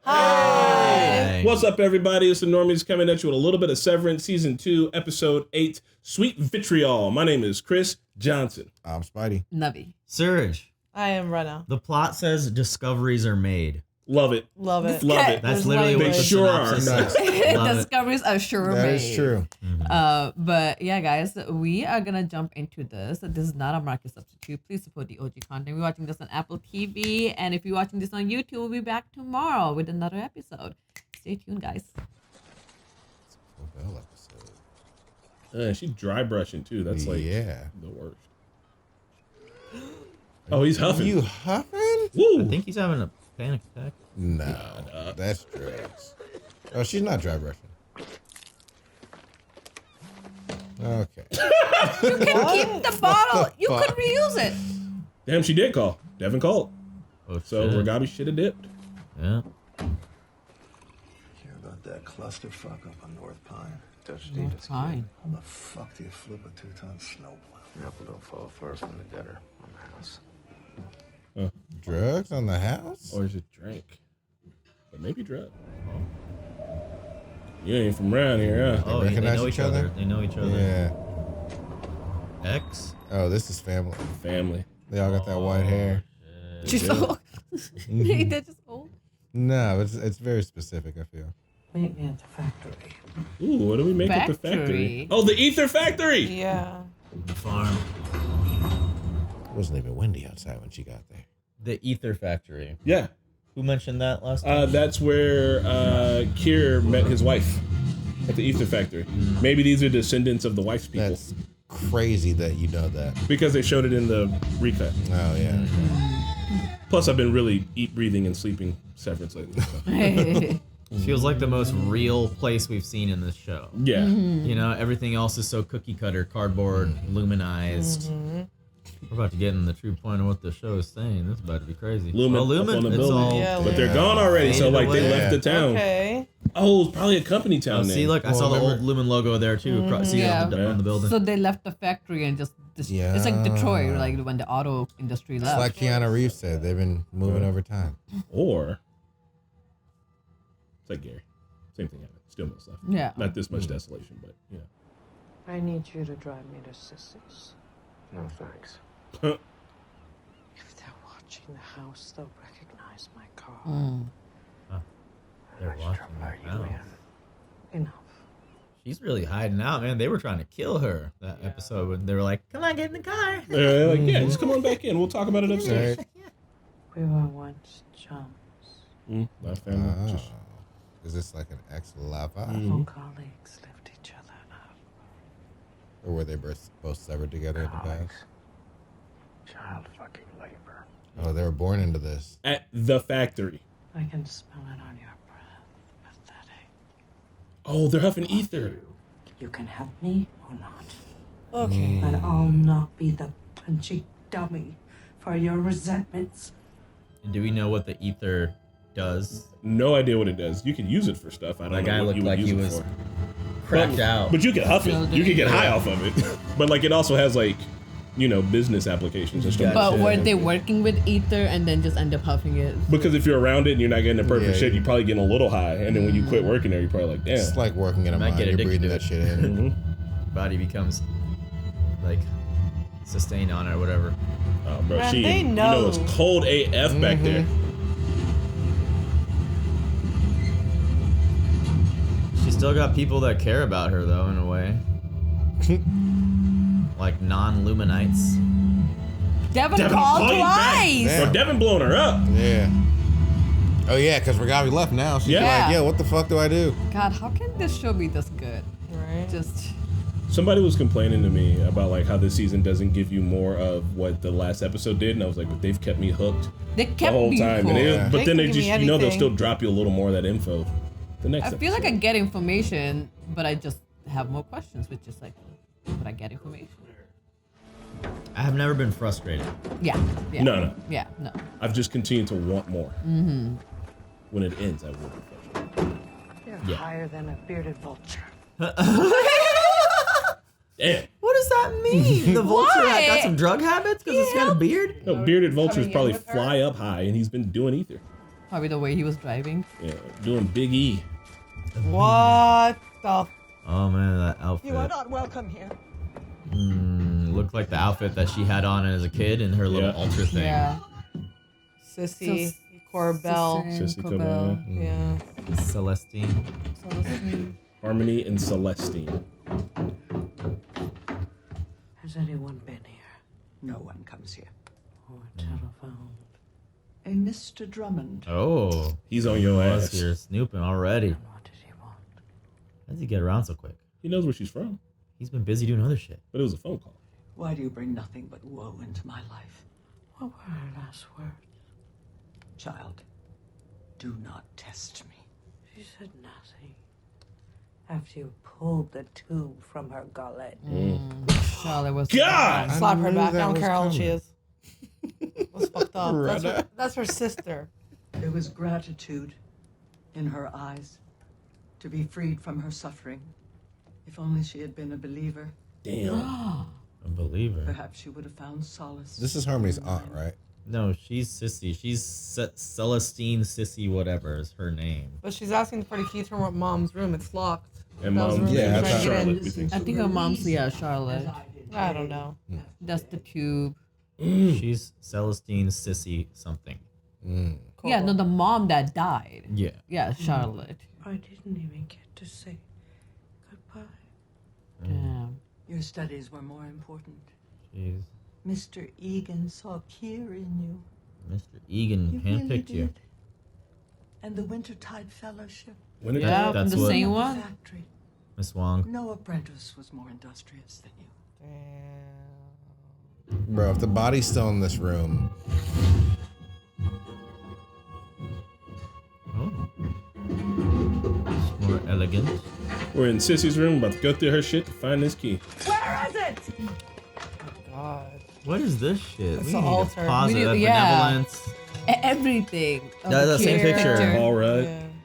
Hi. What's up, everybody? It's the Normies coming at you with a little bit of Severance, Season 2, Episode 8, Sweet Vitriol. My name is Chris Johnson. I'm Spidey. Navi. Surge. I am Rena. The plot says discoveries are made. Love it. Love it. Love it. That's There's literally what language. the Sure are. synopsis says. Love it. Discoveries are sure That made. is true. But yeah, guys, we are gonna jump into this. This is not a market substitute. Please support the OG content. We're watching this on Apple TV, and if you're watching this on YouTube, we'll be back tomorrow with another episode. Stay tuned, guys. Bell episode. She's dry brushing, too. That's like yeah. the worst. Oh, he's huffing. You huffing? Woo. I think he's having a panic attack. No, that's drugs. Oh, she's not dry brushing. Okay. You can keep the bottle. You fuck? could reuse it. Damn, she did call. Devin called. Oh, So shit. Ragabi should have dipped. Yeah. Hear about that clusterfuck up on North Pine? Fine. How the fuck do you flip a 2-ton snowplow? Apple don't fall far from the gutter on the house. Drugs on the house? Or is it drink? But maybe drug. You ain't from around here, huh? Oh, yeah, they recognize know each each other. other? They know each other. Yeah. X? Oh, this is family. Family. They all got that white hair. She's old. They're just old. No, it's very specific, I feel. Meet me at the factory. Ooh, what do we make at the factory? Factory. Oh, the Ether Factory! Yeah. The farm. It wasn't even windy outside when she got there. The Ether Factory. Yeah. Who mentioned that last time? That's where Kier met his wife at the Ether Factory. Maybe these are descendants of the wife's people. That's crazy that you know that. Because they showed it in the recut. Oh, yeah. Plus, I've been really breathing, and sleeping Severance lately. So. Feels like the most real place we've seen in this show. Yeah. You know, everything else is so cookie cutter, cardboard, luminized. We're about to get in the true point of what the show is saying. This is about to be crazy. Lumen Well, up Lumen, on the it's building. all. Yeah, But they're gone already, so Faded like they away. left the town. Okay. Oh, it's probably a company town Oh, name. see, look, I Well, saw the remember- old Lumen logo there too. See it on Yeah. the building. So they left the factory and just it's like Detroit, like when the auto industry It's left. like Keanu Reeves said, they've been moving over time. Or it's like Gary. Same thing happened. Still no stuff. Yeah. Not this much desolation, but yeah. I need you to drive me to Sissy's. No thanks. If they're watching the house, they'll recognize my car. They're watching right now. Enough. She's really hiding out, man. They were trying to kill her that episode when they were like, "Come on, get in the car." They're like, yeah, just come on back in. We'll talk about it upstairs. Right? We were once chums. Not family. Oh. Just, Is this like an ex-lava? Our colleagues left each other out. Or were they both severed together in the past? Child fucking labor. Oh, they were born into this. at the factory. I can smell it on your breath. Pathetic. Oh, they're huffing ether. You can help me or not. Okay. But I'll not be the punchy dummy for your resentments. And do we know what the ether does? No idea what it does. You can use it for stuff. I don't That know guy what looked you would like use he it was for. cracked out. But you can huff it. You can get high off of it. But like it also has like, you know, business applications and stuff. But Gotcha. were they working with ether and then just end up huffing it? Because if you're around it and you're not getting the perfect Yeah, shit, you- you're probably getting a little high. And then when you quit working there, you're probably like, damn. It's like working in a Might mine. get You're addicted breathing to that it. shit in. Body becomes like sustained on it or whatever. Oh, bro, Man, she, they you know know. it's cold AF back there. She still got people that care about her though, in a way. Like non-Luminites. Devin Devin called called you back. twice. Damn. Bro, Devin blowing her up. Yeah. Oh yeah, because Ragavi left now. She's Yeah. like, yo, what the fuck do I do? God, how can this show be this good? Right. Just Somebody was complaining to me about like how this season doesn't give you more of what the last episode did, and I was like, but they've kept me hooked they the kept whole me time. And hooked. but They then can they give just, me you know, they'll anything. still drop you a little more of that info. The next I feel like I episode. get information, but I just have more questions, which is like, but I get information. I have never been frustrated. Yeah. Yeah. No. Yeah. No. I've just continued to want more. Mm-hmm. When it ends, I will be frustrated. You're Yeah. higher than a bearded vulture. Damn. What does that mean? The vulture Why? got some drug habits because it's got a beard? No, bearded vultures Coming in probably with her? fly up high, and he's been doing ether. Probably the way he was driving. Yeah, doing Big E. What the? Oh man, that outfit. You are not welcome here. Looked like the outfit that she had on as a kid in her little Yeah. altar thing. Yeah. Sissy, So- Corbell. Sissy Corbell. Corbell. Yeah. Celestine. Celestine. Harmony and Celestine. Has anyone been here? No one comes here. Or telephoned? A Mr. Drummond. Oh, He's on your was ass. here snooping already. And what did he want? How does he get around so quick? He knows where she's from, He's been busy doing other shit. but it was a phone call. Why do you bring nothing but woe into my life? What were her last words? Child, do not test me. She said nothing. After you pulled the tube from her gullet. Charlotte was. God! I Slap her knew back. that I don't was care how old she coming. is. What's fucked up? Right. That's her sister. There was gratitude in her eyes to be freed from her suffering. If only she had been a believer, Damn. A believer. perhaps she would have found solace. This is Harmony's aunt, right? No, she's Sissy. She's Celestine Sissy, whatever is her name. But she's asking for the key to her mom's room. It's locked. And That was mom, really Yeah, trying I to thought- get in. Charlotte, we think I so. think her mom's Charlotte. I don't know. That's the tube. She's Celestine Sissy something. Yeah, no, the mom that died. Yeah. Yeah, Charlotte. I didn't even get to say goodbye. Damn. Your studies were more important. Jeez. Mr. Egan saw Kier in you. Mr. Egan He really handpicked you. did. And the Wintertide Fellowship. When it Yeah, from that's the what- same The one. factory. Miss Wong. No apprentice was more industrious than you. Damn. Bro, if the body's still in this room, Oh. It's more elegant. We're in Sissy's room, about to go through her shit to find this key. Where is it? God. What is this shit? It's We the need altar. a pause We of need- yeah. benevolence. Everything. of That's the same Kier. picture. All right.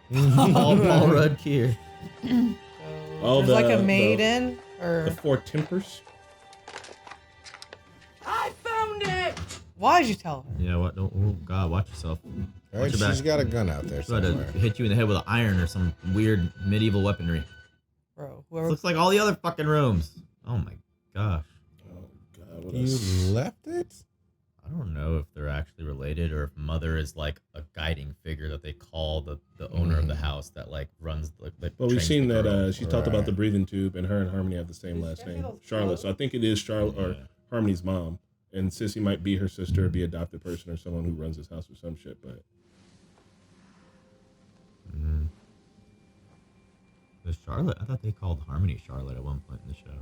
Yeah. Paul Rudd Kier. All There's like the- a maiden or The Four Tempers. I found it! why did you tell her? Yeah, what? Oh, God, watch yourself. all right, Watch your she's back. got a gun out there She's about to somewhere. hit you in the head with an iron or some weird medieval weaponry. Bro, whoever Looks like all the other fucking rooms. Oh my gosh. Oh, God. What a You left it? I don't know if they're actually related or if Mother is like a guiding figure that they call the owner of the house that like runs the. Well, we've trains seen the that girl. she talked about Right. the breathing tube, and her and Harmony have the same last name, Charlotte. So I think it is Charlotte or Yeah. Harmony's mom, and Sissy might be her sister, or be adopted person, or someone who runs this house or some shit. But The Charlotte. I thought they called Harmony Charlotte at one point in the show.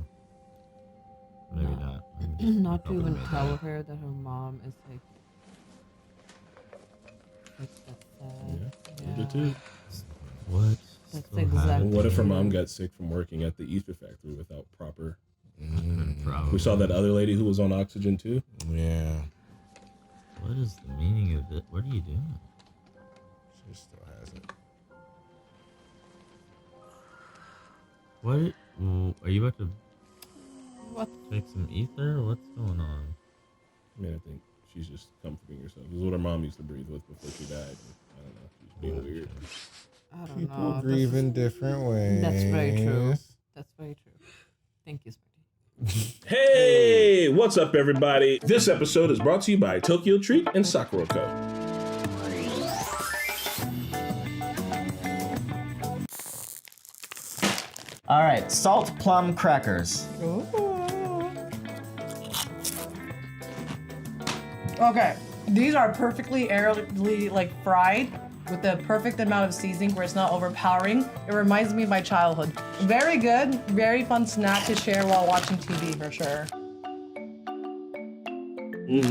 Maybe not. Maybe just Not to probably even made that tell up. her that her mom is like that's sad. the two. What? That's Still exactly- And what if her mom Mhm. got sick from working at the ether factory without proper? happened? Probably. We saw that other lady who was on oxygen too. Yeah. What is the meaning of it? What are you doing? She still has it. What? Are you about to What? take some ether? What's going on? I mean, I think she's just comforting herself. This is what her mom used to breathe with before she died. I don't know. She's being weird. I don't People know. grieve in different ways. That's very true. That's very true. Thank you, Smarty. Hey, what's up, everybody? This episode is brought to you by Tokyo Treat and Sakura Co. All right, salt plum crackers. Okay, these are perfectly airily like fried with the perfect amount of seasoning where it's not overpowering. It reminds me of my childhood. Very good, very fun snack to share while watching TV for sure.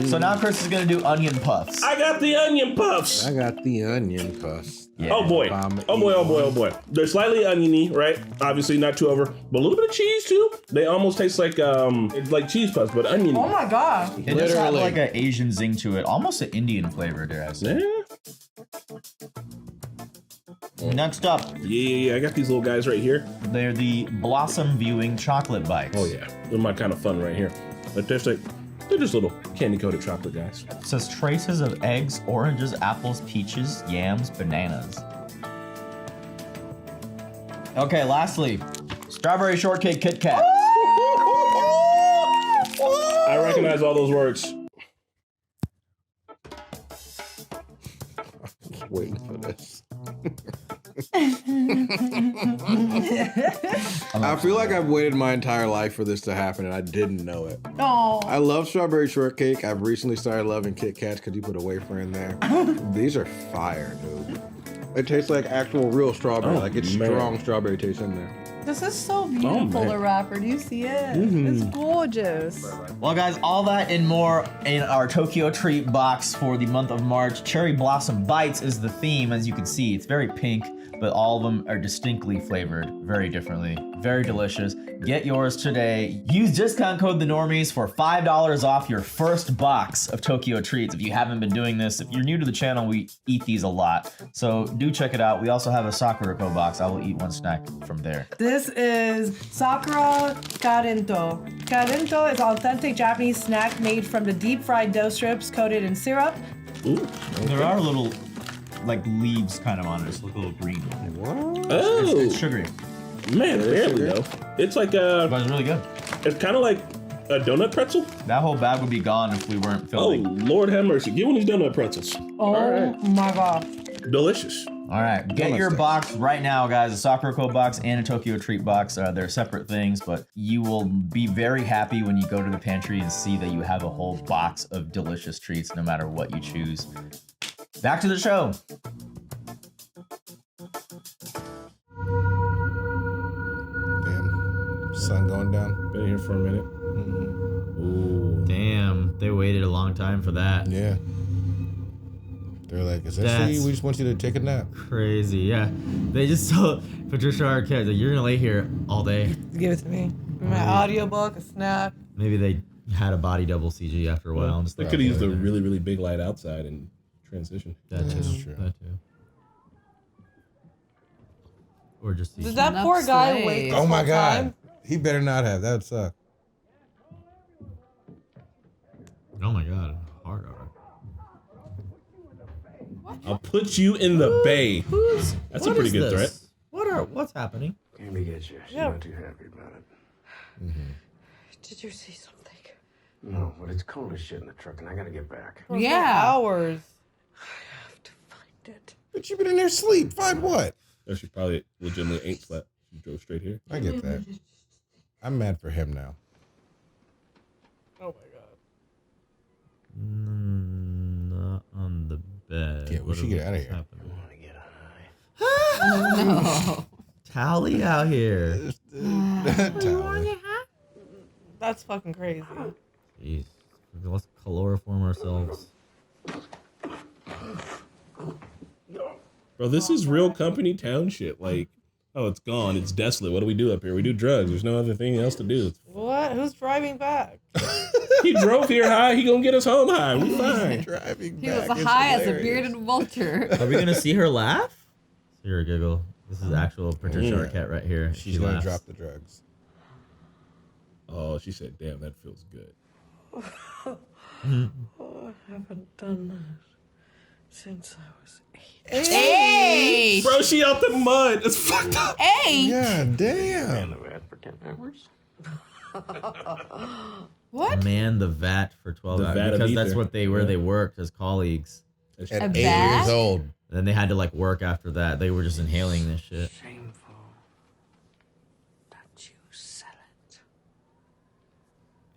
So now Chris is gonna do onion puffs. I got the onion puffs. I got the onion puffs. Yeah. Oh boy. Oh boy, oh boy, oh boy. They're slightly oniony, right? Obviously not too over, but a little bit of cheese too. They almost taste like it's like cheese puffs, but oniony. Oh my god. It just had like an Asian zing to it, almost an Indian flavor, dare I say. Yeah. Next up, Yeah, I got these little guys right here. they're the Blossom Viewing chocolate bites. Oh yeah. They're my kind of fun right here. They taste like they're just little. candy coated chocolate, guys. It says traces of eggs, oranges, apples, peaches, yams, bananas. Okay, lastly, strawberry shortcake Kit Kat. I recognize all those words. Waiting for this. I feel like I've waited my entire life for this to happen and I didn't know it. Oh. I love strawberry shortcake. I've recently started loving Kit Kats because you put a wafer in there. These are fire, dude. It tastes like actual real strawberry. Like it's strong strawberry taste in there. This is so beautiful, the wrapper. Do you see it? It's gorgeous. Well, guys, all that and more in our Tokyo Treat box for the month of March. Cherry Blossom Bites is the theme, as you can see. It's very pink, but all of them are distinctly flavored very differently. Very delicious. Get yours today. Use discount code The Normies for $5 off your first box of Tokyo Treats. If you haven't been doing this, if you're new to the channel, we eat these a lot. So do check it out. We also have a Sakurako box. I will eat one snack from there. This is Sakura Karento. Karento is an authentic Japanese snack made from the deep fried dough strips coated in syrup. Ooh. There are little like leaves kind of on it. It's a little green. What? Oh, It's sugary. man, barely though. It's like But it's really good. it's kind of like a donut pretzel. That whole bag would be gone if we weren't Oh, filming. Lord have mercy. Get one of these donut pretzels. Oh my god. Delicious. All right, get Donut your sticks. box right now, guys. A Sakurako box and a Tokyo Treat box. They're separate things, but you will be very happy when you go to the pantry and see that you have a whole box of delicious treats, no matter what you choose. Back to the show. Damn. Sun going down. Been here for a minute. Ooh. Damn, they waited a long time for that. Yeah. They're like, is that That's- we just want you to take a nap. Crazy, yeah. They just told Patricia Arquette that you're gonna lay here all day. Give it to me. My audiobook, a snack. Maybe they had a body double CG after a while. And just They could have used a really, really big light outside and transition. that too. That's true. That too. Or just Did CG. that poor guy Slave. wait this Oh my whole god. time? He better not have. That would suck. Oh my god, hard on. I'll put you in the bay. Who's? That's a what pretty is good this? What's happening? Candy gets you. She's Yeah. not too happy about it. Did you see something? No, but it's cold as shit in the truck, and I gotta get back. For Yeah. hours. I have to find it. But you been in there sleep. Find what? Or she probably legitimately ain't slept. She drove straight here. I get that. I'm mad for him now. Oh my god. Not on the bed. Yeah, we should get outta here. Happening? I wanna get high. No. Tally out here. Tyler. That's fucking crazy. Jeez. Let's chloroform ourselves. Bro, this is real company town shit. Like, oh, it's gone. It's desolate. What do we do up here? We do drugs. There's no other thing else to do. What? Who's driving back? He drove here high. He gonna get us home high. We fine. Driving He was back is high as a hilarious. bearded vulture. Are we gonna see her laugh? See her giggle. This is actual Patricia Yeah. Arquette right here. She's She gonna laughs. drop the drugs. Oh, she said, damn, that feels good. Oh, I haven't done that since I was 8. Hey! Bro, she out the mud. It's fucked up. Hey! Yeah, damn. The vat for 10 hours. What? Man the vat for 12 The hours vat of because that's ether. what they were. Yeah. They worked as colleagues. At A 8 bat? years old. And then they had to like work after that. They were just inhaling this shit. Shameful that you sell it.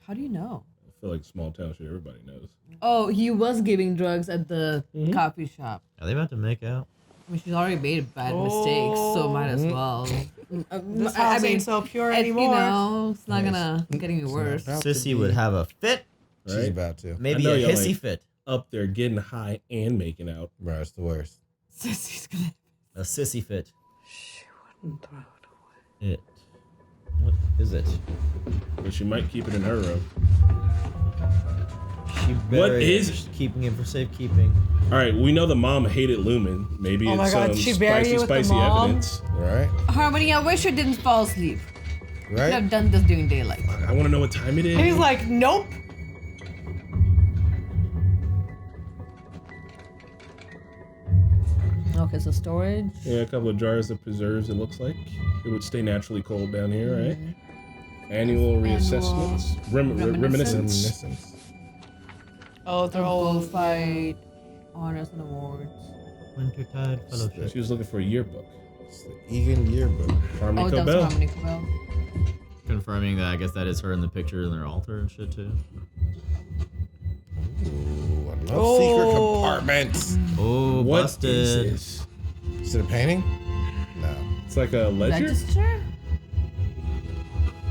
How do you know? I feel like small town shit everybody knows. Oh, he was giving drugs at the coffee shop. Are they about to make out? I mean, she's already made bad mistakes, so might as well. This house ain't so pure anymore. You know, it's not gonna get any worse. About to Sissy be. would have a fit. She's Right? about to. Maybe know a y'all hissy like- fit. Up there getting high and making out. Bro, it's the worst. Sissy's gonna. A sissy fit. She wouldn't throw it away. It. What is it? But she might keep it in her room. She What buried is it. it? She's keeping it for safekeeping. All right, we know the mom hated Lumen. Maybe Oh it's my God, some she buried spicy, it with the spicy mom? evidence. Right? Harmony, I wish you didn't fall asleep. Could Right? have done this during daylight. I want to know what time it is. He's like, nope. Okay, so storage. Yeah, a couple of jars of preserves, it looks like. It would stay naturally cold down here, right? Annual reassessments. Reminiscence. Oh, they're all fight, honors and awards. Wintertide Fellowship. She was looking for a yearbook. It's the Egan yearbook. Harmony Oh, that's Cobell. Harmony Cobell. Confirming that I guess that is her in the picture in their altar and shit too. Ooh, I love secret compartments. Oh, What busted. is this? Is it a painting? No. It's like a ledger? Register?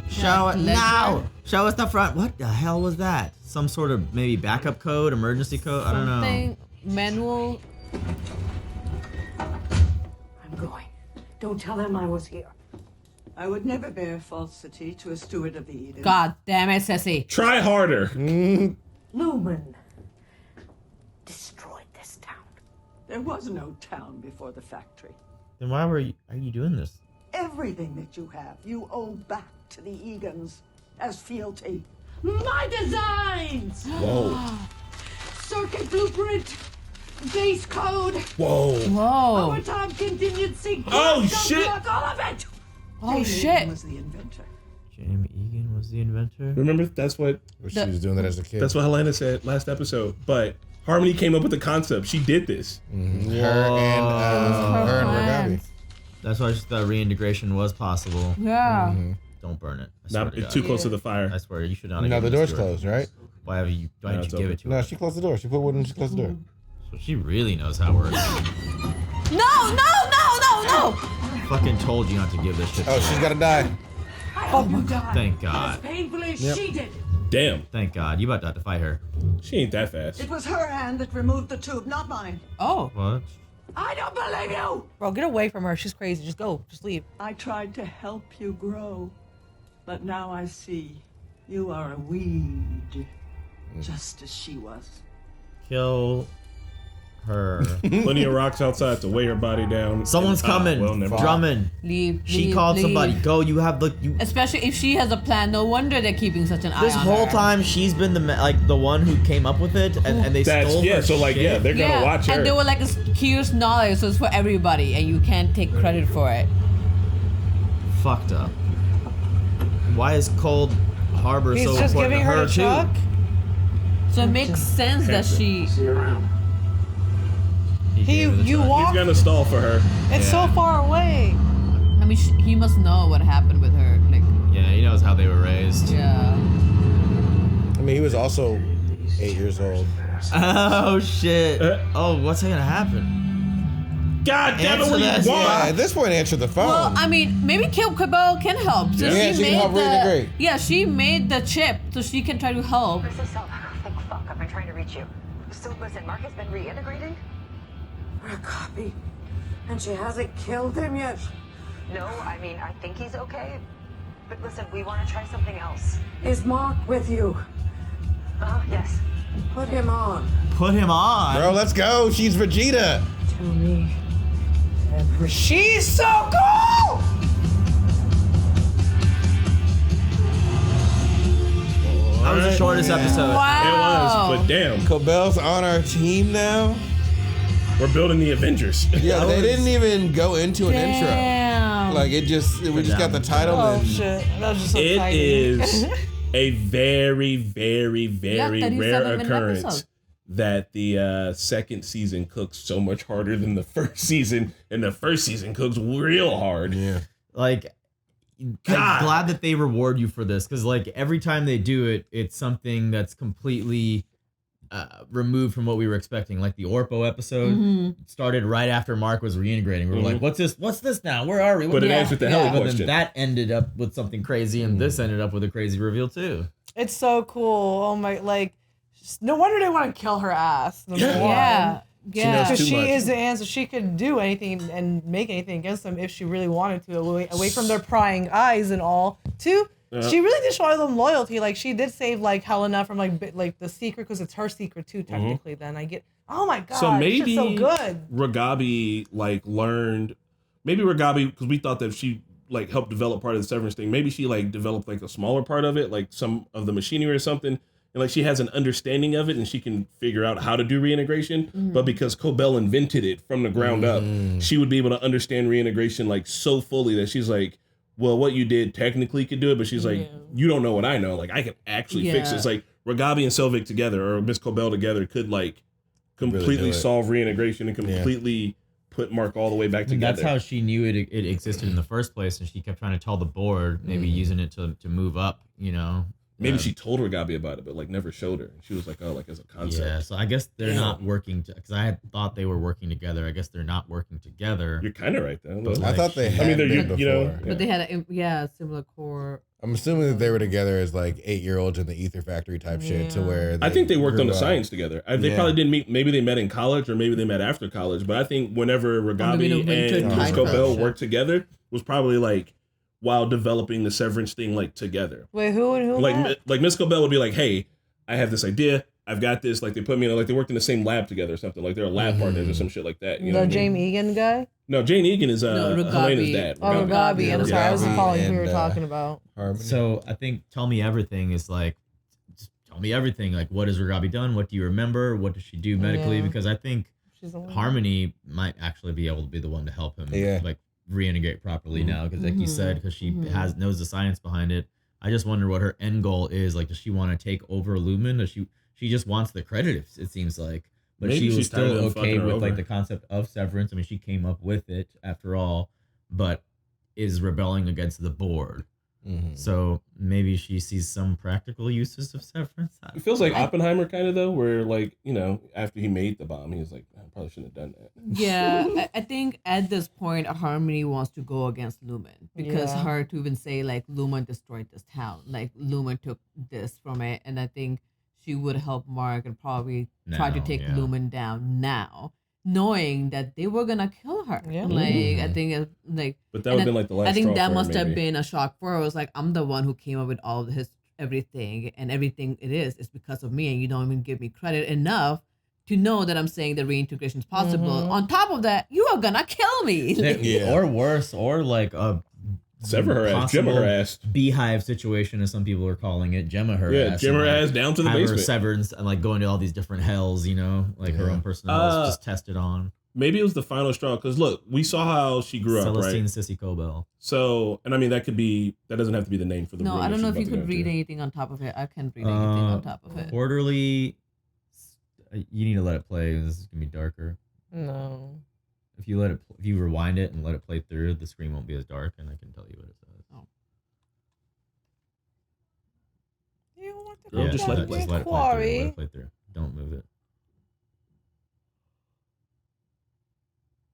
Show it Ledger? now. Show us the front. What the hell was that? Some sort of maybe backup code, emergency code? I don't know. Something manual. I'm going. Don't tell them I was here. I would never bear falsity to a steward of the Eden. God damn it, Sissy. Try harder. Lumen destroyed this town. There was no town before the factory. Then why are you doing this? Everything that you have, you owe back to the Egans as fealty. My designs! Whoa. Circuit blueprint, base code, Whoa. Whoa. overtime contingency, Oh, clock, shit. block, all of it! Oh, Jamie shit. was the inventor. Jamie Egan was the inventor. Remember, that's what She was doing that as a kid. that's what Helena said last episode. But Harmony came up with the concept. She did this. Her and Ragabi. That's why I just thought reintegration was possible. Yeah. Don't burn it. I swear Not to God. too close to the fire. I swear you should not. No, have the given door's this to her. closed, right? Why did you it's give open. it to No, her? she closed the door. She put wood and she closed the door. So she really knows how it works. No. Fucking told you not to give this shit. Oh, to she's her. gotta die. I hope you die Thank God. as painfully as Yep. she did. Damn. Thank God. You about to have to fight her. She ain't that fast. It was her hand that removed the tube, not mine. Oh. What? I don't believe you! Bro, get away from her. She's crazy. Just go. Just leave. I tried to help you grow, but now I see you are a weed, just as she was. Kill her. Plenty of rocks outside to weigh her body down. Someone's coming. Well, never. Drummond. Leave. She called somebody. Go. You have the. You. Especially if she has a plan. No wonder they're keeping such an eye This on whole her. time she's been the one who came up with it, and they That's stole her so like shit. they're gonna watch her. And they were like, it's Kyr's knowledge, so it's for everybody, and you can't take credit for it. Fucked up. Why is Cold Harbor He's so just important giving to her her the too? truck. So it makes sense that she. See you around. Gave her the You truck. walk. He's gonna stall for her. It's Yeah. so far away. I mean, he must know what happened with her. Like, Yeah, he knows how they were raised. yeah. I mean, he was also 8 years old. Oh shit. Oh, what's gonna happen? God damn it! Answer What do this. you Yeah, want? at this point, answer the phone. Well, I mean, maybe Kill Cabell can help. So Yeah, she can help reintegrate. Yeah, she made the chip, so she can try to help. Thank fuck, I've been trying to reach you. So listen, Mark has been reintegrating? We're a copy, and she hasn't killed him yet. No, I mean, I think he's okay. But listen, we want to try something else. Is Mark with you? Yes. Put him on. Put him on. Bro, let's go. She's Vegeta. Tell me. She's so cool. That was the shortest episode. It Wow. was, but damn, Cobell's on our team now. we're building the Avengers. Yeah, they didn't even go into an intro. Damn. Like we just got the title Oh and shit. That was just so It exciting. is a very, very, very 37 rare minute occurrence episode. that the second season cooks so much harder than the first season, and the first season cooks real hard. yeah. Like, I'm God. glad that they reward you for this, because like every time they do it, it's something that's completely removed from what we were expecting. Like the Orpo episode started right after Mark was reintegrating. We were like, "What's this? What's this now? Where are we?" But it Yeah, ends with the yeah. hell But question. then that ended up with something crazy, and this ended up with a crazy reveal too. It's so cool. Oh my, like, no wonder they want to kill her ass. Number one. Yeah. knows Yeah. Because too she much. is the answer. She could do anything and make anything against them if she really wanted to, away from their prying eyes and all. Two, she really did show them loyalty. Like she did save like Helena from like the secret, because it's her secret too. Technically, then I get. Oh my god, So maybe so good. Ragabi like learned. Maybe Ragabi, because we thought that she like helped develop part of the Severance thing. Maybe she like developed like a smaller part of it, like some of the machinery or something, and like she has an understanding of it and she can figure out how to do reintegration. But because Cobell invented it from the ground up, she would be able to understand reintegration like so fully that she's like, well, what you did technically could do it, but she's like, you don't know what I know. Like I can actually fix it. It's like Ragabi and Selvig together or Miss Cobell together could like completely really solve reintegration and completely put Mark all the way back together. That's how she knew it existed in the first place, and she kept trying to tell the board, maybe using it to move up, you know. Maybe she told Ragabi about it, but like never showed her. She was like, oh, like as a concept. Yeah, so I guess they're not working, because I had thought they were working together. I guess they're not working together. You're kind of right, though. But, I thought they had been before. you know. But they had a similar core. I'm assuming that they were together as like 8-year-olds in the Ether Factory type shit to where I think they worked on the grew up. science together. They probably didn't meet. Maybe they met in college or maybe they met after college. But I think whenever Ragabi and Miss Cobell worked together was probably like while developing the Severance thing like together. Wait, who and who? Like Miss Cobell would be like, hey, I have this idea. I've got this. Like they put me in, like they worked in the same lab together or something. Like they're lab partners or some shit like that. You know The Jamie Egan guy? No, Jane Egan is Helena's dad. Oh, Ragabi. I'm sorry, I wasn't following who we were talking about. Harmony. So I think Tell Me Everything is like, just tell me everything. Like, what has Ragabi done? What do you remember? What does she do medically? Because I think Harmony might actually be able to be the one to help him like reintegrate properly now. Because like you said, because she knows the science behind it. I just wonder what her end goal is. Like, does she want to take over Lumen? Does she just wants the credit, it seems like. But Maybe she was still okay with like over. the concept of severance. I mean, she came up with it after all, but is rebelling against the board. So maybe she sees some practical uses of severance. It feels like Oppenheimer kind of though, where like, you know, after he made the bomb, he was like, I probably shouldn't have done that. Yeah, I think at this point, Harmony wants to go against Lumen because her to even say like Lumen destroyed this town, like Lumen took this from it, and I think she would help Mark and probably try to take Lumen down now, knowing that they were gonna kill her. Like I think like, but that would have been like the last. I think straw that for must her, have maybe. been a shock for her. It was like, I'm the one who came up with all of his everything, and everything it is because of me, and you don't even give me credit enough to know that I'm saying that reintegration is possible. On top of that, you are gonna kill me. Or worse, or like a sever her ass, gemma her ass, beehive situation, as some people are calling it, gemma her ass. Gemma her ass down to the basement. Her severance and like going to all these different hells, you know, like her own personal hells just tested on. Maybe it was the final straw because look, we saw how she grew up, right? Celestine Sissy Cobell. So, and I mean that doesn't have to be the name for the. No, room I don't know if you she's about could to go read into. anything on top of it. I can't read anything on top of it. Quarterly. You need to let it play. This is gonna be darker. No. If you rewind it and let it play through, the screen won't be as dark, and I can tell you what it says. You want to Girl, just let it Let it play through. Don't move it.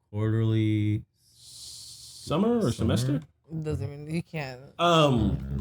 Quarterly. Summer or semester? Doesn't mean you can't.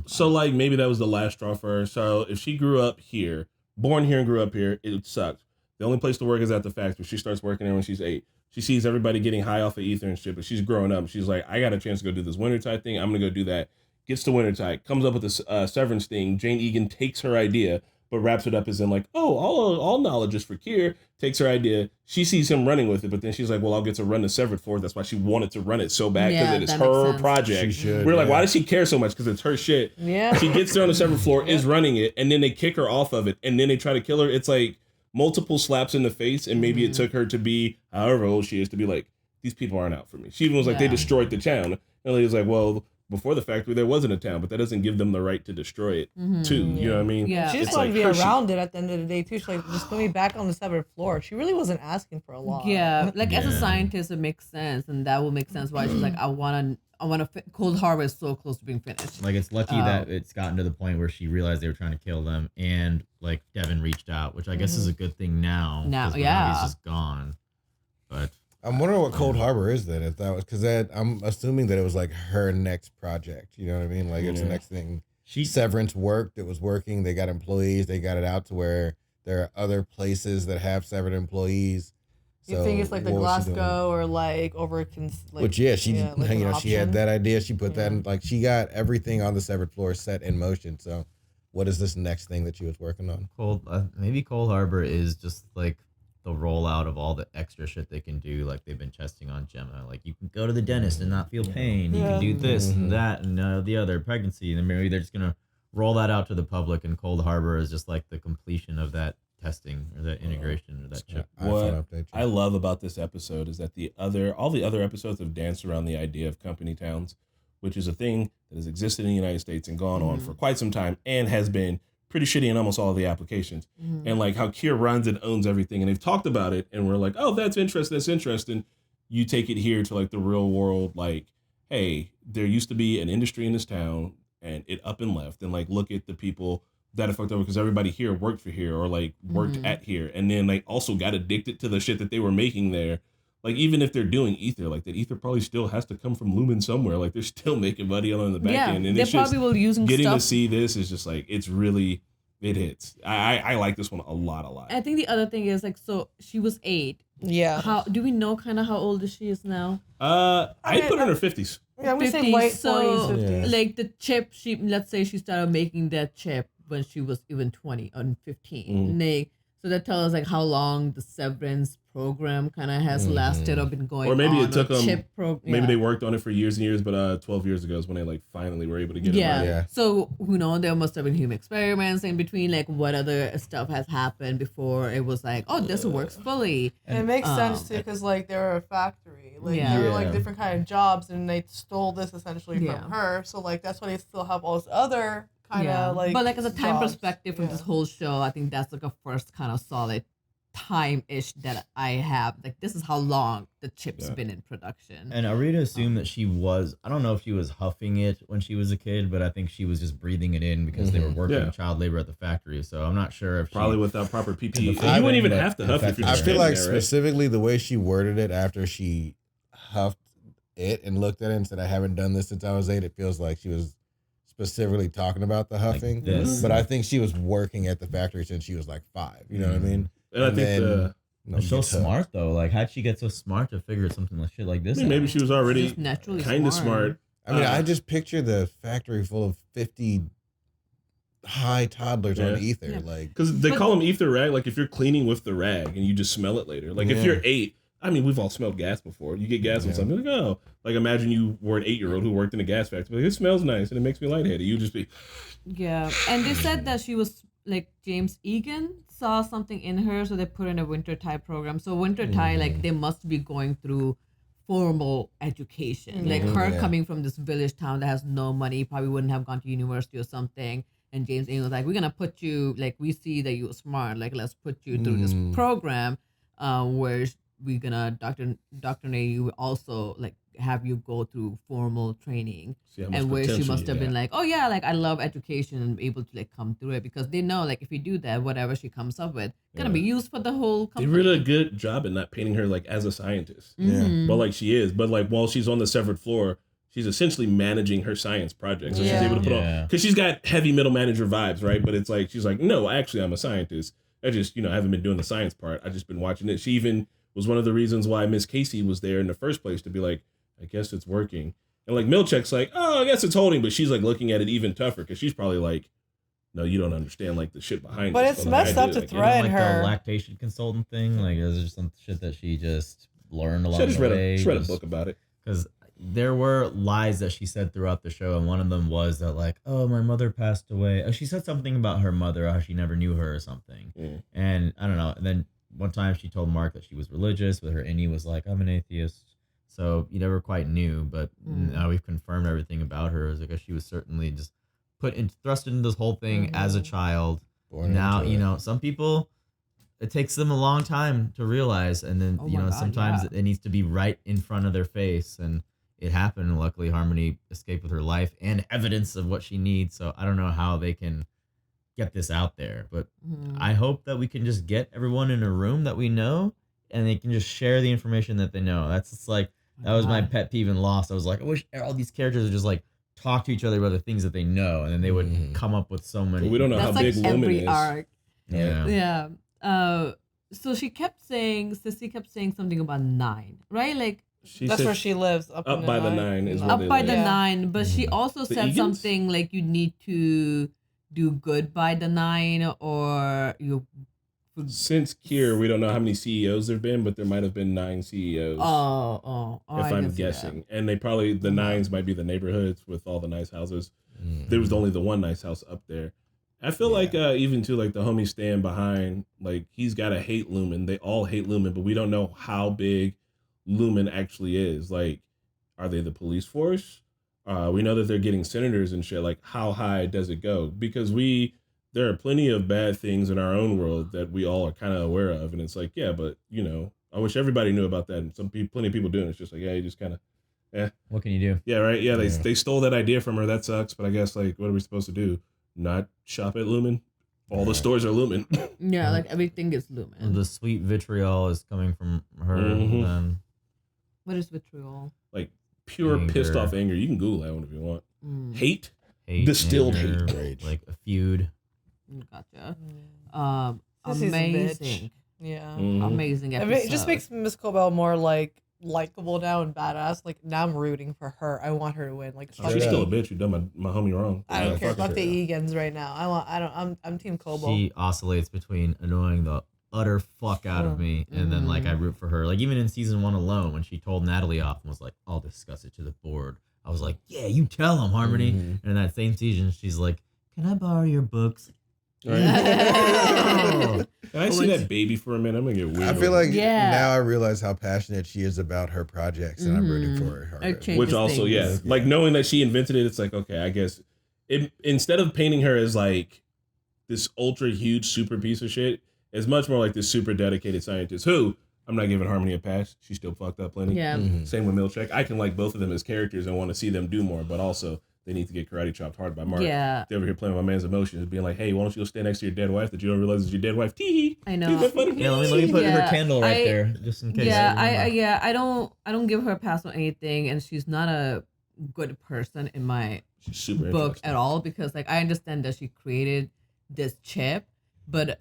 So like maybe that was the last straw for her. So if she grew up here, born here and grew up here, it sucked. The only place to work is at the factory. She starts working there when she's 8. She sees everybody getting high off of ether and shit, but she's growing up. She's like, I got a chance to go do this Wintertide thing. I'm gonna go do that. Gets to Wintertide, comes up with this severance thing. Jane Egan takes her idea, but wraps it up as in like, oh, all knowledge is for Kier. Takes her idea. She sees him running with it, but then she's like, well, I'll get to run the Severed floor. That's why she wanted to run it so bad, because it is her project. We're like, why does she care so much? Because it's her shit. Yeah. She gets there on the Severed floor, is running it, and then they kick her off of it, and then they try to kill her. It's like multiple slaps in the face, and maybe it took her to be, however old she is, to be like, these people aren't out for me. She even was like, they destroyed the town. And he was like, well, before the factory, there wasn't a town, but that doesn't give them the right to destroy it, too. You know what I mean? Yeah. She just It's wanted like to be her around it at the end of the day, too. She's like, just put me back on the severed floor. She really wasn't asking for a lot. Yeah, like as a scientist, it makes sense, and that will make sense why she's like, I want to. Cold Harbor is so close to being finished. Like, it's lucky that it's gotten to the point where she realized they were trying to kill them, and like Devin reached out, which I guess is a good thing now. Now, 'cause yeah, he's just gone. But I'm wondering what Cold Harbor is then, if that was, because I'm assuming that it was like her next project. You know what I mean? Like it's the next thing. Severance worked. It was working. They got employees. They got it out to where there are other places that have severed employees. You think it's like the Glasgow or like Which she like she had that idea. She put that in, like she got everything on the Severed floor set in motion. So, what is this next thing that she was working on? Maybe Cold Harbor is just like the rollout of all the extra shit they can do. Like they've been testing on Gemma. Like you can go to the dentist and not feel pain. You can do this and that and the other pregnancy, and then maybe they're just gonna roll that out to the public, and Cold Harbor is just like the completion of that testing or that integration or that chip. What I love about this episode is that all the other episodes have danced around the idea of company towns, which is a thing that has existed in the United States and gone on for quite some time and has been pretty shitty in almost all of the applications. And like how Kier runs and owns everything, and they've talked about it, and we're like, oh, that's interesting. You take it here to like the real world, like, hey, there used to be an industry in this town and it up and left, and like look at the people that are fucked over because everybody here worked for here or like worked at here, and then like also got addicted to the shit that they were making there. Like even if they're doing ether, like that ether probably still has to come from Lumen somewhere. Like they're still making money on the back end, and they probably will using getting stuff. to see this is just like it hits. I like this one a lot. I think the other thing is like, so she was 8. Yeah. How do we know kind of how old she is now? I put her in her 50s. Yeah, I'm gonna say 50s, late so 40s, 50s. like the chip, let's say she started making that chip when she was even 20 or 15. So that tells us like how long the Severance program kind of has lasted or been going on. Or maybe it took them. Maybe they yeah. worked on it for years and years, but 12 years ago is when they like finally were able to get it right. Yeah. So there must have been human experiments in between. Like what other stuff has happened before it was like, oh, this works fully. And it makes sense too, because like they were a factory, like Yeah. there were like different kind of jobs, and they stole this essentially Yeah. from her. So like that's why they still have all this other kind of like. But like as a time jobs. perspective from this whole show, I think that's like a first kind of solid time-ish that I have. Like this is how long the chip's been in production. And are we to assume that she was, I don't know if she was huffing it when she was a kid, but I think she was just breathing it in because they were working child labor at the factory. So I'm not sure if Probably she, without proper PPE. You I wouldn't even but have to huff if you're I just feel like standing there, right? specifically the way she worded it after she huffed it and looked at it and said, I haven't done this since I was 8, it feels like she was specifically talking about the huffing. this. But I think she was working at the factory since she was like 5. You know what I mean? And I think She's so smart though. Like, how'd she get so smart to figure something like shit like this out? maybe she was already She's naturally kind of smart. I mean, I just picture the factory full of 50 high toddlers on ether. Yeah. Like, Because they call them ether rag. Like if you're cleaning with the rag and you just smell it later. Like if you're 8, I mean, we've all smelled gas before. You get gas on something, like, oh. Like imagine you were an 8-year-old who worked in a gas factory. Like, it smells nice and it makes me lightheaded. You just be... Yeah. And they said that she was like James Egan saw something in her, so they put her in a winter tie program. So winter tie, like they must be going through formal education. Like her coming from this village town that has no money, probably wouldn't have gone to university or something. And James Egan was like, we're gonna put you, like we see that you're smart, like let's put you through this program where we're gonna doctrinate you, also like have you go through formal training. And where she must have been like, oh yeah, like I love education and able to like come through it, because they know like if you do that, whatever she comes up with gonna be used for the whole company. They did a good job at not painting her like as a scientist. But like she is. But like while she's on the severed floor, she's essentially managing her science project. So she's able to put on, because she's got heavy middle manager vibes, right? But it's like she's like, no, actually I'm a scientist. I just, I haven't been doing the science part. I've just been watching it. She even was one of the reasons why Miss Casey was there in the first place, to be like, I guess it's working. And like Milchek's like, oh, I guess it's holding, but she's like looking at it even tougher because she's probably like, no, you don't understand like the shit behind But it. it's messed up to threaten her. The lactation consultant thing, like is there some shit that she just learned along She the way? read a book about it. Because there were lies that she said throughout the show, and one of them was that like, oh, my mother passed away. She said something about her mother, how she never knew her or something. And I don't know. And then one time she told Mark that she was religious, but her innie was like, I'm an atheist. So you never quite knew, but now we've confirmed everything about her. Is because she was certainly just thrust into this whole thing as a child. Now, some people, it takes them a long time to realize, and then sometimes it needs to be right in front of their face, and it happened. And luckily, Harmony escaped with her life and evidence of what she needs. So I don't know how they can get this out there, but I hope that we can just get everyone in a room that we know, and they can just share the information that they know. That's just like. That was my pet peeve in Lost. I was like, I wish all these characters would just like talk to each other about the things that they know, and then they would come up with so many. But we don't know how big Lumen is. Arc. Yeah. So Sissy kept saying something about 9, right? Like that's where she lives. Up by the 9 is where up they by live. the 9, but she also said Egans? something like you need to do good by the 9, or you Since Kier, we don't know how many CEOs there've been, but there might have been 9 CEOs. Oh, if I'm guessing, and they probably the 9s might be the neighborhoods with all the nice houses. There was only the one nice house up there. I feel like even too, like the homie stand behind, like he's got to hate Lumen. They all hate Lumen, but we don't know how big Lumen actually is. Like, are they the police force? We know that they're getting senators and shit. Like, how high does it go? Because there are plenty of bad things in our own world that we all are kind of aware of. And it's like, yeah, but, you know, I wish everybody knew about that. And plenty of people doing it. It's just like, yeah, you just kind of, What can you do? Yeah, right. Yeah, they stole that idea from her. That sucks. But I guess, like, what are we supposed to do? Not shop at Lumen? All the stores are Lumen. Yeah, like everything is Lumen. The sweet vitriol is coming from her. Then What is vitriol? Like pure Anger. pissed off anger. You can Google that one if you want. Hate? hate, Distilled anger, hate. like a feud. Gotcha. Sissy's a Amazing. bitch. Yeah. Amazing I episode. mean, it just makes Miss Cobell more like likable now and badass. Like now I'm rooting for her. I want her to win. Like fuck She's it. still a bitch. You done my homie wrong. I don't care fuck about her. the Egans right now. I'm Team Cobell. She oscillates between annoying the utter fuck out of me and then like I root for her. Like even in season 1 alone, when she told Natalie off and was like, "I'll discuss it to the board," I was like, "Yeah, you tell him, Harmony." And in that same season, she's like, "Can I borrow your books?" Right. Can I see that baby for a minute? I'm gonna get weird. I feel like now I realize how passionate she is about her projects, and I'm rooting for her. Which also, like knowing that she invented it, it's like, okay, I guess instead of painting her as like this ultra huge super piece of shit, it's much more like this super dedicated scientist who I'm not giving Harmony a pass. She's still fucked up plenty. Yeah. Same with Milchek. I can like both of them as characters and want to see them do more, but also they need to get karate chopped hard by Mark. Yeah. They're over here playing my man's emotions, being like, "Hey, why don't you go stand next to your dead wife that you don't realize is your dead wife?" Tee. I know. Isn't that funny? Yeah, let me put her candle right there, just in case. Yeah, I don't give her a pass on anything, and she's not a good person in my book at all, because like I understand that she created this chip, but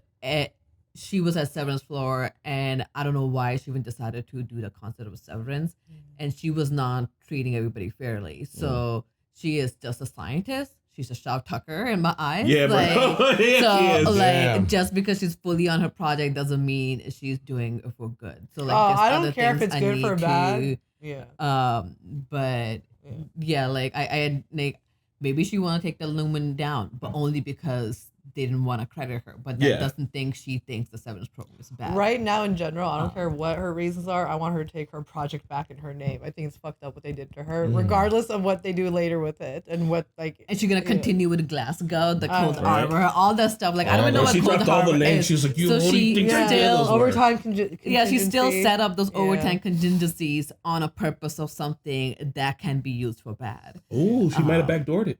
she was at Severance floor, and I don't know why she even decided to do the concept of Severance, and she was not treating everybody fairly. So she is just a scientist. She's a shout tucker in my eyes. Yeah, like, bro. Yeah, so she is. just because she's fully on her project doesn't mean she's doing it for good. So like, I there's don't other care if things it's I good need or to, bad. Yeah. But yeah, like I like maybe she want to take the Lumen down, but only because they didn't want to credit her. But that doesn't think she thinks the Severance program is bad. Right now, in general, I don't care what her reasons are. I want her to take her project back in her name. I think it's fucked up what they did to her, regardless of what they do later with it and what like. And she's gonna continue with Glasgow, the Cold Right. Harbor, all that stuff. Like I don't even know what she Cold dropped all Harbor the names. is. She was like, "You so only she think I did still those overtime. she still set up those Yeah. overtime contingencies on a purpose of something that can be used for bad. Oh, she might have backdoored it.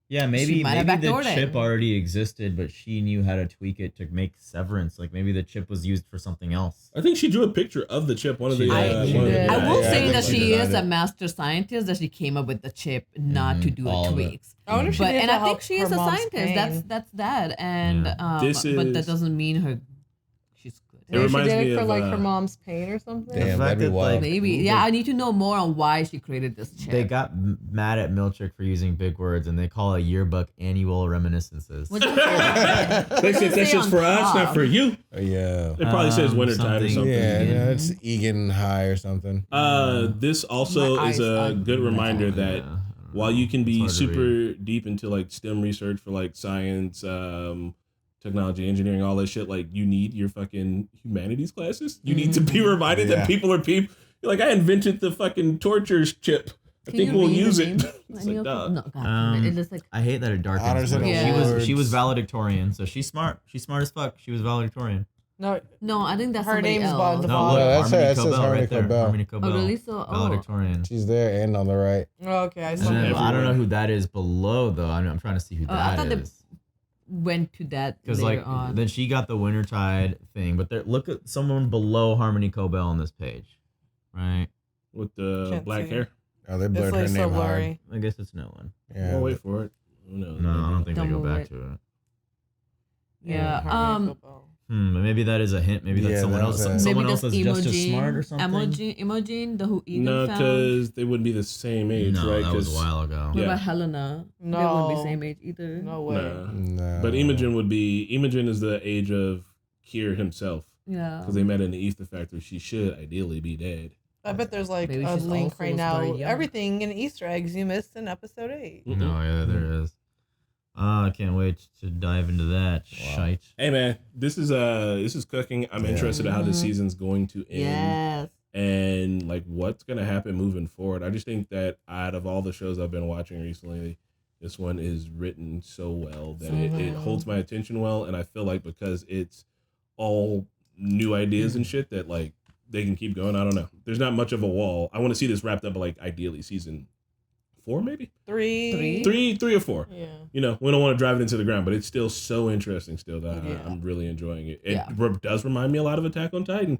Yeah, maybe might have the backdoored it. chip already existed, but she knew how to tweak it to make Severance. Like maybe the chip was used for something else. I think she drew a picture of the chip. One of the. I will guys. say Yeah, that I think she is designed a it. master scientist, that she came up with the chip not to do all a of it. tweaks. I wonder if she But did it and to I think help she her is a mom's scientist. pain. That's that. And This but that is- doesn't mean she's good. It reminds she did me it for of like her mom's pain or something. Damn, that'd be that, wild. Maybe. Yeah, I need to know more on why she created this chip. They got mad at Milchik for using big words, and they call a yearbook annual reminiscences. What does it say? They said that's just for us, not for you. Yeah. It probably says wintertime or something. something. Yeah, no, it's Egan High or something. This also My is eyes a are- good reminder that Yeah. while you can be hard to super deep into like STEM research for like science, technology, engineering, all that shit, like you need your fucking humanities classes. You need to be reminded that people are people. Like I invented the fucking torture chip. I Can think you we'll read use the it. names? It's Any like, of duh. them? No, God damn it. It looks like I hate that it darkens. Honors and but awards. She was valedictorian, so she's smart. She's smart as fuck. She was valedictorian. No, I think that's her somebody name's else. Bond the No, father. look, that Harmony says Cobell Harmony right there. Cobell. Harmony Cobell. really? So, valedictorian. She's there and on the right. Oh, okay, I And saw then, that. I don't know who that is below though. I'm trying to see who I that thought they is. went to that Because later like on. then she got the Wintertide thing, but there, look at someone below Harmony Cobell on this page, right? With the Can't black see. hair. Oh, they It's blurred her like so name hard. blurry. I guess it's no one. Yeah. We'll wait for it. Who knows? No, I don't think Don't they go move back it. to it. Yeah. Harmony Cobell. But maybe that is a hint. Maybe that's Yeah, someone that else. was a- Someone Maybe else this is just as Imogen, smart or something. Imogen, the who Egan No, found. because they wouldn't be the same age, No, right? that was a 'Cause- while ago. What Yeah. about Helena? They wouldn't be No. same age either. No way. Nah. No. But Imogen would be. Imogen is the age of Kier himself. Yeah. Because they met in the Ether Factory. She should ideally be dead. I bet there's like Maybe a she's link also right now. very young. Everything in Easter eggs you missed in episode 8. Mm-mm. No, yeah, there is. I can't wait to dive into that shite. Hey man, this is cooking. I'm interested in how this season's going to end. Yes. And like what's gonna happen moving forward. I just think that out of all the shows I've been watching recently, this one is written so well that it holds my attention well, and I feel like because it's all new ideas and shit that like they can keep going. I don't know. There's not much of a wall. I want to see this wrapped up like ideally season 4 maybe? 3 or 4. Yeah. You know, we don't want to drive it into the ground, but it's still so interesting still that I'm really enjoying it. It does remind me a lot of Attack on Titan.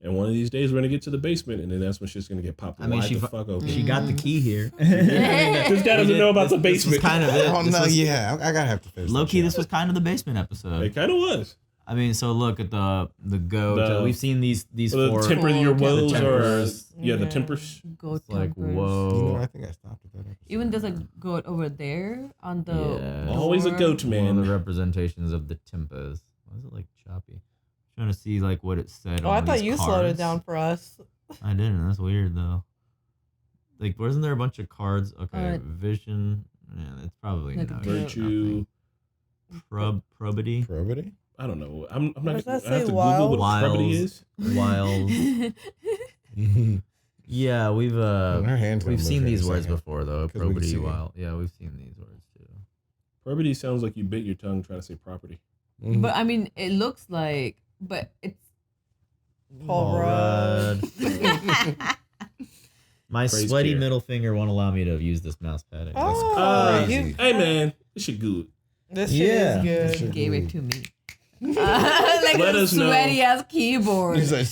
And one of these days we're gonna get to the basement, and then that's when shit's gonna get popped wide the fuck open. She got the key here. This guy doesn't know about the basement. This was kind of it. Oh no, yeah, I gotta have to finish. Low key, this was kind of the basement episode. It kind of was. I mean, so look at the goat. We've seen these four. Temper your woes the or tempers. the tempers. Goat It's like tempers. whoa. You know, I think I stopped at that episode. Even there's a goat over there on the Yeah. Always a door. goat One man. of the representations of the tempers. Why is it like choppy? Trying to see like what it said. Oh, on I thought these you slowed it cards. down for us. I didn't. That's weird though. Like, wasn't there a bunch of cards? Okay, vision. Yeah, it's probably Like no, Virtue. probity. Probity? I don't know. I'm not. Does that I have say to wild? Google what probity Wiles. is. Wild. Yeah, we've Her hands gonna we've move seen here in a these words second, before though. 'cause we can Probity, see it. wild. Yeah, we've seen these words too. Probity sounds like you bit your tongue trying to say property. But I mean, it looks like, but it's Paul Rudd. My Praise sweaty Kier. middle finger won't allow me to use this mouse pad anymore. Oh, crazy. Hey man, this shit good. this shit Yeah. is This good. shit- gave it to me. Like Let a us know. sweaty ass keyboard. He's like,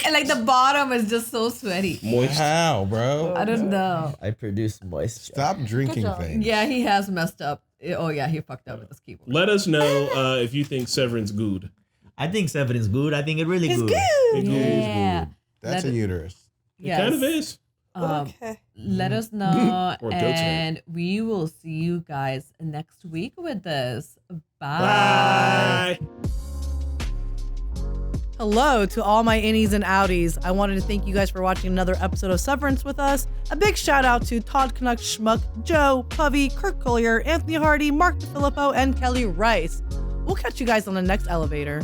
And, like the bottom is just so sweaty. Moist. how, bro? I don't know. I produce moisture. Stop drinking things. Yeah, he has messed up. Oh yeah, he fucked up with his keyboard. Let us know if you think Severance good. I think Severance good. I think it really It's good. good. Yeah. That's a uterus. It kind of is. Okay. Let us know, Or goat's head. and we will see you guys next week with this. Bye. Hello to all my innies and outies. I wanted to thank you guys for watching another episode of Severance with us. A big shout out to Todd Canuck Schmuck, Joe, Puvy, Kirk Collier, Anthony Hardy, Mark DeFilippo, and Kelly Rice. We'll catch you guys on the next elevator.